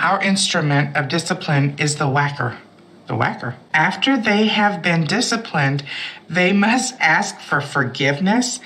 Our instrument of discipline is the whacker. The whacker. After they have been disciplined, they must ask for forgiveness.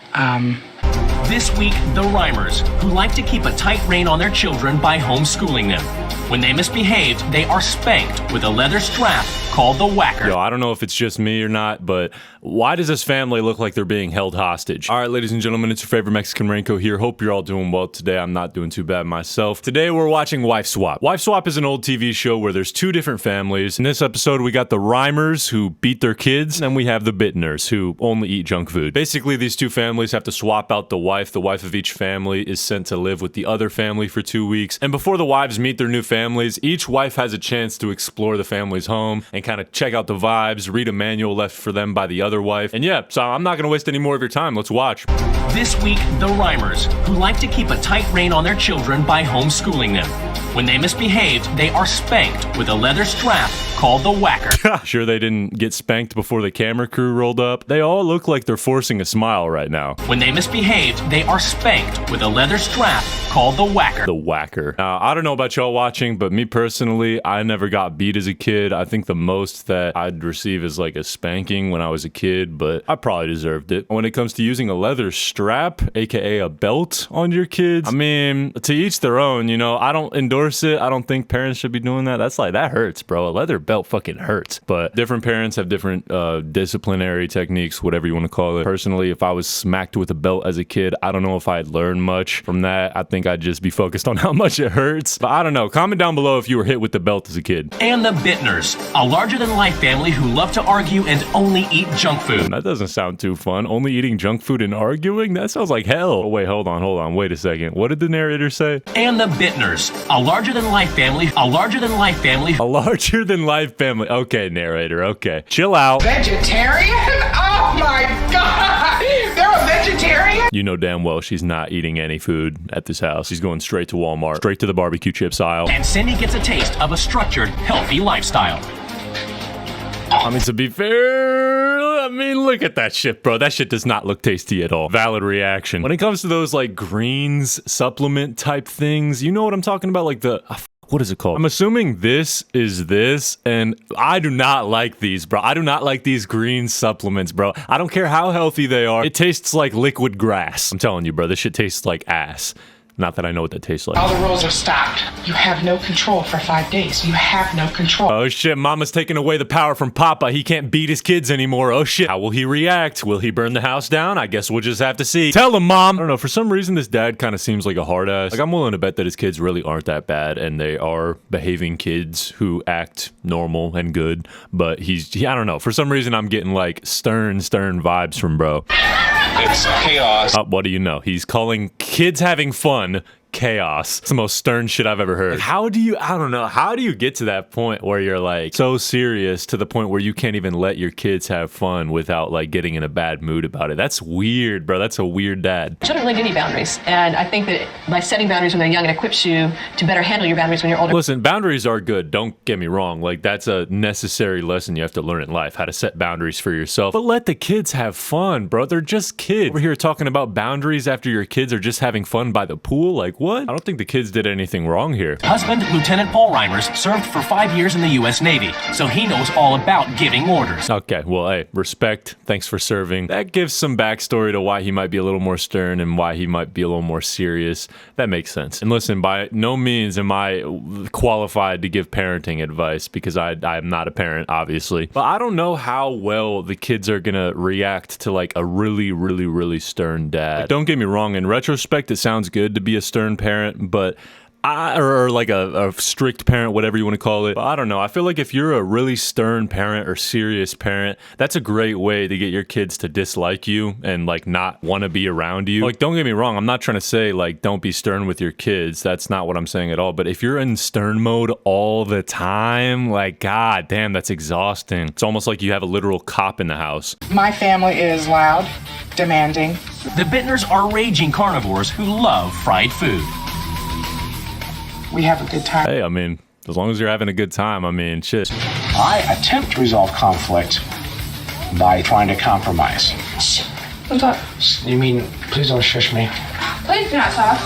This week, the Rhymers, who like to keep a tight rein on their children by homeschooling them. When they misbehaved, they are spanked with a leather strap called the whacker. Yo, I don't know if it's just me or not, but why does this family look like they're being held hostage? All right, ladies and gentlemen, it's your favorite Mexican Raincoat here. Hope you're all doing well today. I'm not doing too bad myself. Today, we're watching Wife Swap. Wife Swap is an old TV show where there's two different families. In this episode, we got the Rhymers, who beat their kids, and we have the Bittners, who only eat junk food. Basically, these two families have to swap out the wife. The wife of each family is sent to live with the other family for 2 weeks. And before the wives meet their new families, each wife has a chance to explore the family's home and kind of check out the vibes, read a manual left for them by the other wife. And yeah, so I'm not going to waste any more of your time. Let's watch. This week, the Rhymers, who like to keep a tight rein on their children by homeschooling them. When they misbehaved, they are spanked with a leather strap called the whacker. Sure they didn't get spanked before the camera crew rolled up? They all look like they're forcing a smile right now. When they misbehaved, they are spanked with a leather strap called the whacker. The whacker. Now, I don't know about y'all watching, but me personally, I never got beat as a kid. I think the most that I'd receive is like a spanking when I was a kid, but I probably deserved it. When it comes to using a leather strap, aka a belt on your kids, I mean, to each their own, you know, I don't endorse it. I don't think parents should be doing that. That hurts, bro. A leather belt fucking hurts. But different parents have different disciplinary techniques, whatever you want to call it. Personally, if I was smacked with a belt as a kid, I don't know if I'd learn much from that. I think I'd just be focused on how much it hurts. But I don't know. Comment down below if you were hit with the belt as a kid. And the Bittners, a larger-than-life family who love to argue and only eat junk food. That doesn't sound too fun. Only eating junk food and arguing? That sounds like hell. Oh, wait, hold on. Wait a second. What did the narrator say? And the Bittners, a larger-than-life family. A larger-than-life family. A larger-than-life family. Okay, narrator. Okay. Chill out. Vegetarian? Oh my God! They're a vegetarian? You know damn well she's not eating any food at this house. She's going straight to Walmart, straight to the barbecue chips aisle. And Cindy gets a taste of a structured, healthy lifestyle. I mean, to be fair, I mean, look at that shit, bro. That shit does not look tasty at all. Valid reaction. When it comes to those, like, greens supplement type things, you know what I'm talking about? Like the... what is it called? I'm assuming this is this, and I do not like these, bro. I do not like these green supplements, bro. I don't care how healthy they are. It tastes like liquid grass. I'm telling you, bro, this shit tastes like ass. Not that I know what that tastes like. All the rules are stopped. You have no control for 5 days. You have no control. Oh shit, mama's taking away the power from papa. He can't beat his kids anymore. Oh shit. How will he react? Will he burn the house down? I guess we'll just have to see. Tell him, mom. I don't know, for some reason this dad kind of seems like a hard ass. Like, I'm willing to bet that his kids really aren't that bad and they are behaving kids who act normal and good, but I don't know. For some reason I'm getting like stern vibes from bro. It's chaos. What do you know? He's calling kids having fun chaos. It's the most stern shit I've ever heard. Like, I don't know, how do you get to that point where you're like so serious to the point where you can't even let your kids have fun without like getting in a bad mood about it? That's weird, bro. That's a weird dad. Children really do need boundaries, and I think that by setting boundaries when they're young, it equips you to better handle your boundaries when you're older. Listen, boundaries are good. Don't get me wrong. Like, that's a necessary lesson you have to learn in life, how to set boundaries for yourself. But let the kids have fun, bro. They're just kids. Over here talking about boundaries after your kids are just having fun by the pool. Like, what? I don't think the kids did anything wrong here. Husband, Lieutenant Paul Rhymers, served for 5 years in the U.S. Navy, so he knows all about giving orders. Okay, well, hey, respect. Thanks for serving. That gives some backstory to why he might be a little more stern and why he might be a little more serious. That makes sense. And listen, by no means am I qualified to give parenting advice because I'm not a parent, obviously. But I don't know how well the kids are gonna react to like a really stern dad. Like, don't get me wrong, in retrospect, it sounds good to be a stern parent, but or like a strict parent, whatever you want to call it. But I don't know. I feel like if you're a really stern parent or serious parent, that's a great way to get your kids to dislike you and like not want to be around you. Like, don't get me wrong. I'm not trying to say like don't be stern with your kids. That's not what I'm saying at all. But if you're in stern mode all the time, like, god damn, that's exhausting. It's almost like you have a literal cop in the house. My family is loud, demanding. The Bittners are raging carnivores who love fried food. We have a good time. Hey, I mean, as long as you're having a good time, I mean, shit. I attempt to resolve conflict by trying to compromise. Shh. Don't talk. You mean, please don't shush me. Please do not talk.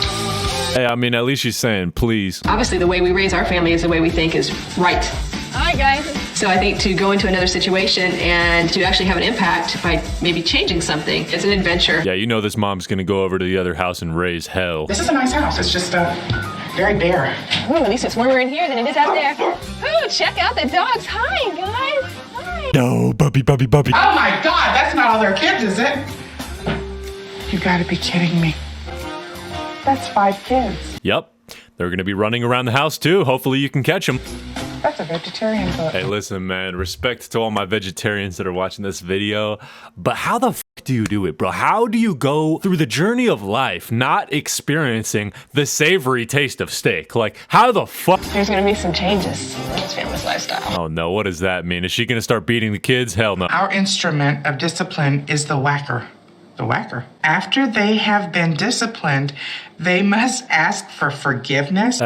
Hey, I mean, at least she's saying please. Obviously, the way we raise our family is the way we think is right. All right, guys. So I think to go into another situation and to actually have an impact by maybe changing something, it's an adventure. Yeah, you know this mom's gonna go over to the other house and raise hell. This is a nice house. It's just very bare. Ooh, at least it's warmer in here than it is out there. Ooh, check out the dogs. Hi, guys. Hi. No, puppy. Oh my God, that's not all their kids, is it? You gotta be kidding me. That's 5 kids. Yep, they're gonna be running around the house too. Hopefully you can catch them. That's a vegetarian book. Hey, listen, man, respect to all my vegetarians that are watching this video, but how the f do you do it, bro? How do you go through the journey of life not experiencing the savory taste of steak? Like, how the fuck? There's going to be some changes in this family's lifestyle. Oh no, what does that mean? Is she gonna start beating the kids? Hell no. Our instrument of discipline is the whacker. The whacker. After they have been disciplined, they must ask for forgiveness.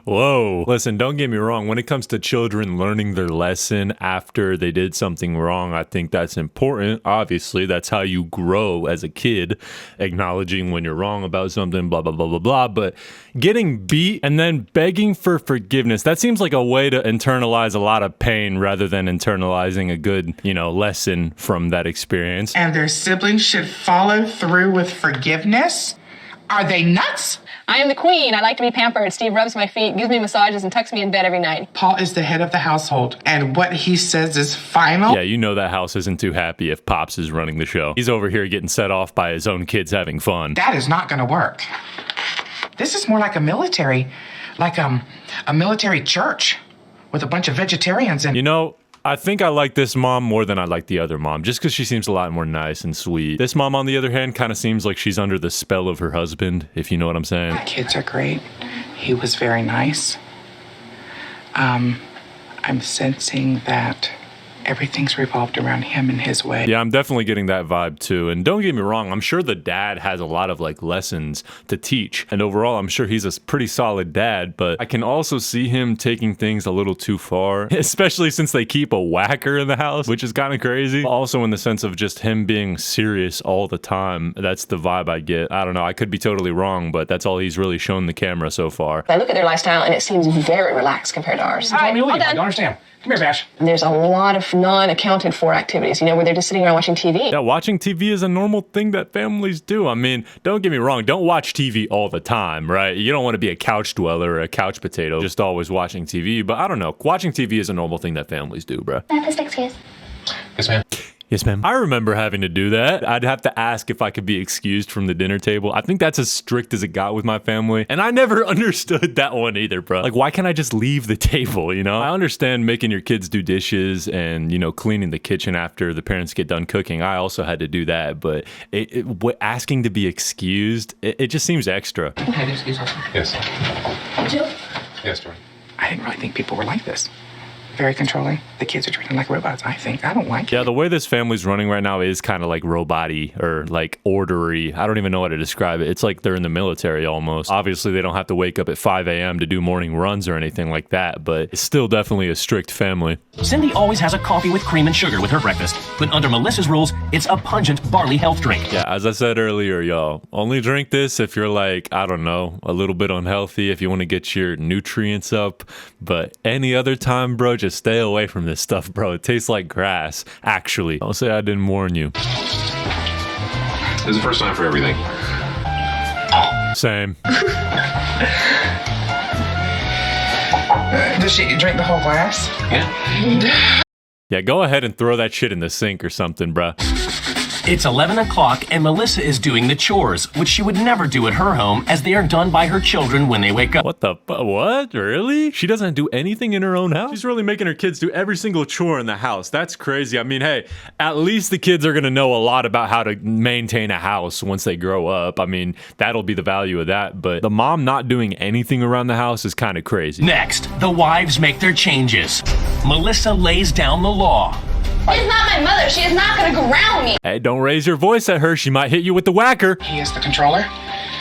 Whoa. Listen, don't get me wrong. When it comes to children learning their lesson after they did something wrong, I think that's important. Obviously, that's how you grow as a kid, acknowledging when you're wrong about something, blah, blah, blah, blah, blah. But getting beat and then begging for forgiveness, that seems like a way to internalize a lot of pain rather than internalizing a good, lesson from that experience. And their siblings should follow through with forgiveness? Are they nuts? I am the queen. I like to be pampered. Steve rubs my feet, gives me massages, and tucks me in bed every night. Paul is the head of the household, and what he says is final. Yeah, you know that house isn't too happy if Pops is running the show. He's over here getting set off by his own kids having fun. That is not going to work. This is more like a military church with a bunch of vegetarians in. I think I like this mom more than I like the other mom, just because she seems a lot more nice and sweet. This mom, on the other hand, kind of seems like she's under the spell of her husband, if you know what I'm saying. The kids are great. He was very nice. I'm sensing that everything's revolved around him and his way. Yeah, I'm definitely getting that vibe too. And don't get me wrong, I'm sure the dad has a lot of lessons to teach. And overall, I'm sure he's a pretty solid dad, but I can also see him taking things a little too far, especially since they keep a whacker in the house, which is kind of crazy. Also in the sense of just him being serious all the time. That's the vibe I get. I don't know, I could be totally wrong, but that's all he's really shown the camera so far. I look at their lifestyle and it seems very relaxed compared to ours. Tell me, I don't understand. Come here, Bash. There's a lot of non-accounted for activities, where they're just sitting around watching TV. Yeah, watching TV is a normal thing that families do. I mean, don't get me wrong, don't watch TV all the time, right? You don't want to be a couch dweller or a couch potato, just always watching TV. But I don't know, watching TV is a normal thing that families do, bro. I have this excuse. Yes, ma'am. Yes, ma'am. I remember having to do that. I'd have to ask if I could be excused from the dinner table. I think that's as strict as it got with my family. And I never understood that one either, bro. Why can't I just leave the table, I understand making your kids do dishes and, cleaning the kitchen after the parents get done cooking. I also had to do that. But asking to be excused, it just seems extra. Hey, excuse me. Yes. Jill? Yes, Jordan. I didn't really think people were like this. Very controlling. The kids are treated like robots, I think. I don't like it. Yeah, the way this family's running right now is kind of like robot-y or ordery. I don't even know how to describe it. It's like they're in the military almost. Obviously, they don't have to wake up at 5 a.m. to do morning runs or anything like that, but it's still definitely a strict family. Cindy always has a coffee with cream and sugar with her breakfast, but under Melissa's rules, it's a pungent barley health drink. Yeah, as I said earlier, y'all, only drink this if you're I don't know, a little bit unhealthy, if you want to get your nutrients up, but any other time, bro, just stay away from this stuff, bro. It tastes like grass, actually. I'll say I didn't warn you. This is the first time for everything. Same. Does she drink the whole glass? Yeah. Yeah, go ahead and throw that shit in the sink or something, bro. It's 11 o'clock and Melissa is doing the chores, which she would never do at her home as they are done by her children when they wake up. What? Really? She doesn't do anything in her own house? She's really making her kids do every single chore in the house. That's crazy. I mean, hey, at least the kids are going to know a lot about how to maintain a house once they grow up. I mean, that'll be the value of that. But the mom not doing anything around the house is kind of crazy. Next, the wives make their changes. Melissa lays down the law. She's not my mother. She is not going to ground me. Hey, don't raise your voice at her. She might hit you with the whacker. He is the controller.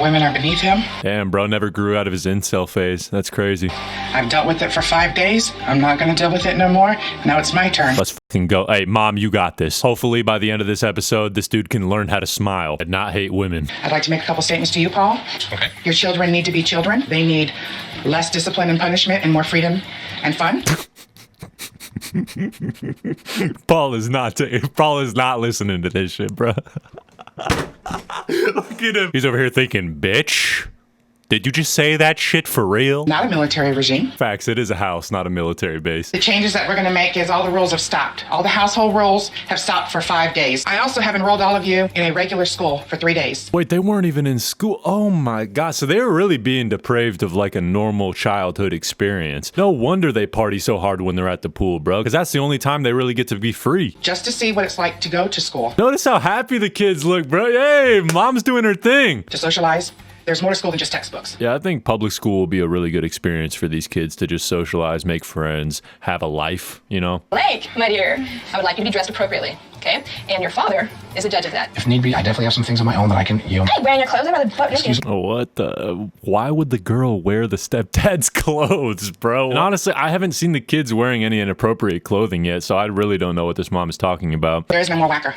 Women are beneath him. Damn, bro never grew out of his incel phase. That's crazy. I've dealt with it for 5 days. I'm not going to deal with it no more. Now it's my turn. Let's fucking go. Hey, mom, you got this. Hopefully by the end of this episode, this dude can learn how to smile and not hate women. I'd like to make a couple statements to you, Paul. Okay. Your children need to be children. They need less discipline and punishment and more freedom and fun. Paul is not listening to this shit, bro. Look at him. He's over here thinking, bitch, did you just say that shit for real? Not a military regime. Facts, it is a house, not a military base. The changes that we're going to make is all the rules have stopped. All the household rules have stopped for 5 days. I also have enrolled all of you in a regular school for 3 days. Wait, they weren't even in school? Oh my god, so they were really being depraved of like a normal childhood experience. No wonder they party so hard when they're at the pool, bro, because that's the only time they really get to be free. Just to see what it's like to go to school. Notice how happy the kids look, bro. Hey, mom's doing her thing. To socialize. There's more to school than just textbooks. Yeah, I think public school will be a really good experience for these kids to just socialize, make friends, have a life, you know? Blake, my dear, I would like you to be dressed appropriately, okay? And your father is a judge of that. If need be, I definitely have some things on my own that I can, Hey, wearing your clothes, I'd rather butt naked. Oh, what the? Why would the girl wear the stepdad's clothes, bro? And honestly, I haven't seen the kids wearing any inappropriate clothing yet, so I really don't know what this mom is talking about. There is no more whacker.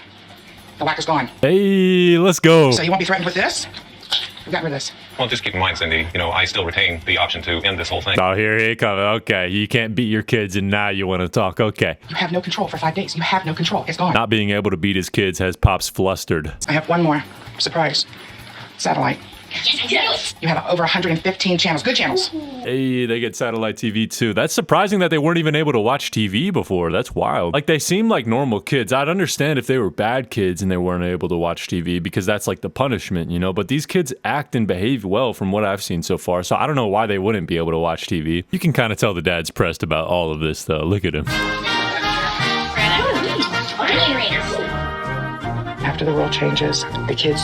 The whacker's gone. Hey, let's go. So you won't be threatened with this? We got rid of this. Well, just keep in mind, Cindy, I still retain the option to end this whole thing. Oh, here he comes. Okay, you can't beat your kids, and now you want to talk. Okay. You have no control for 5 days. You have no control. It's gone. Not being able to beat his kids has Pops flustered. I have one more. Surprise. Satellite. Yes. You have over 115 channels. Good channels. Hey, they get satellite TV too. That's surprising that they weren't even able to watch TV before. That's wild. Like, they seem like normal kids. I'd understand if they were bad kids and they weren't able to watch TV because that's like the punishment, But these kids act and behave well from what I've seen so far. So I don't know why they wouldn't be able to watch TV. You can kind of tell the dad's pressed about all of this though. Look at him. After the world changes, the kids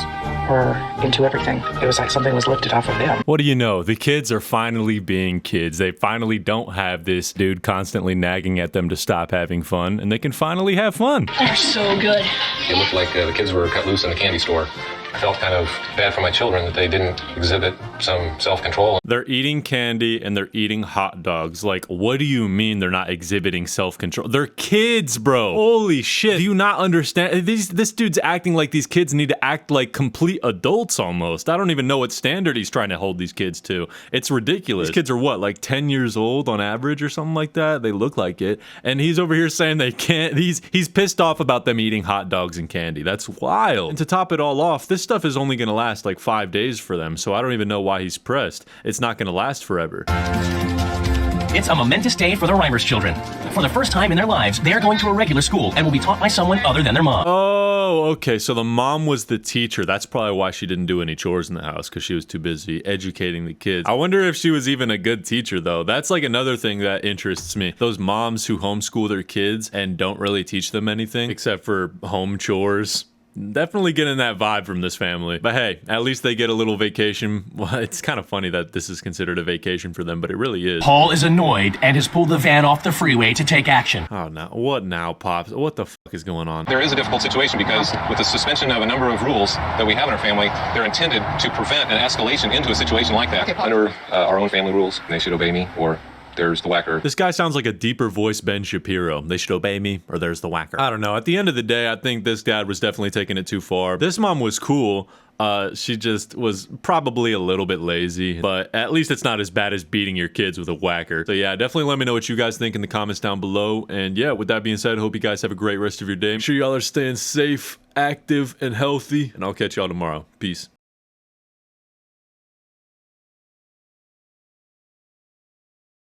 were into everything. It was like something was lifted off of them. What do you know? The kids are finally being kids. They finally don't have this dude constantly nagging at them to stop having fun, and they can finally have fun. They're so good. It looked like the kids were cut loose in the candy store. I felt kind of bad for my children that they didn't exhibit some self-control. They're eating candy and they're eating hot dogs. Like, what do you mean they're not exhibiting self-control? They're kids, bro. Holy shit. Do you not understand? This dude's acting like these kids need to act like complete adults almost. I don't even know what standard he's trying to hold these kids to. It's ridiculous. These kids are what, like 10 years old on average or something like that? They look like it. And he's over here saying they can't. He's pissed off about them eating hot dogs and candy. That's wild. And to top it all off, this stuff is only going to last like 5 days for them, so I don't even know why he's pressed. It's not going to last forever. It's a momentous day for the Reimers children. For the first time in their lives, they are going to a regular school and will be taught by someone other than their mom. Oh, okay, so the mom was the teacher. That's probably why she didn't do any chores in the house, because she was too busy educating the kids. I wonder if she was even a good teacher, though. That's like another thing that interests me. Those moms who homeschool their kids and don't really teach them anything except for home chores. Definitely getting that vibe from this family. But hey, at least they get a little vacation. Well, it's kind of funny that this is considered a vacation for them, but it really is. Paul is annoyed and has pulled the van off the freeway to take action. Oh, no. What now, Pops? What the fuck is going on? There is a difficult situation because with the suspension of a number of rules that we have in our family, they're intended to prevent an escalation into a situation like that. Okay, Paul. Under our own family rules, they should obey me, or there's the whacker. This guy sounds like a deeper voice Ben Shapiro. They should obey me, or there's the whacker. I don't know. At the end of the day, I think this dad was definitely taking it too far. This mom was cool. She just was probably a little bit lazy, but at least it's not as bad as beating your kids with a whacker. So yeah, definitely let me know what you guys think in the comments down below. And yeah, with that being said, hope you guys have a great rest of your day. Make sure y'all are staying safe, active, and healthy, and I'll catch y'all tomorrow. Peace.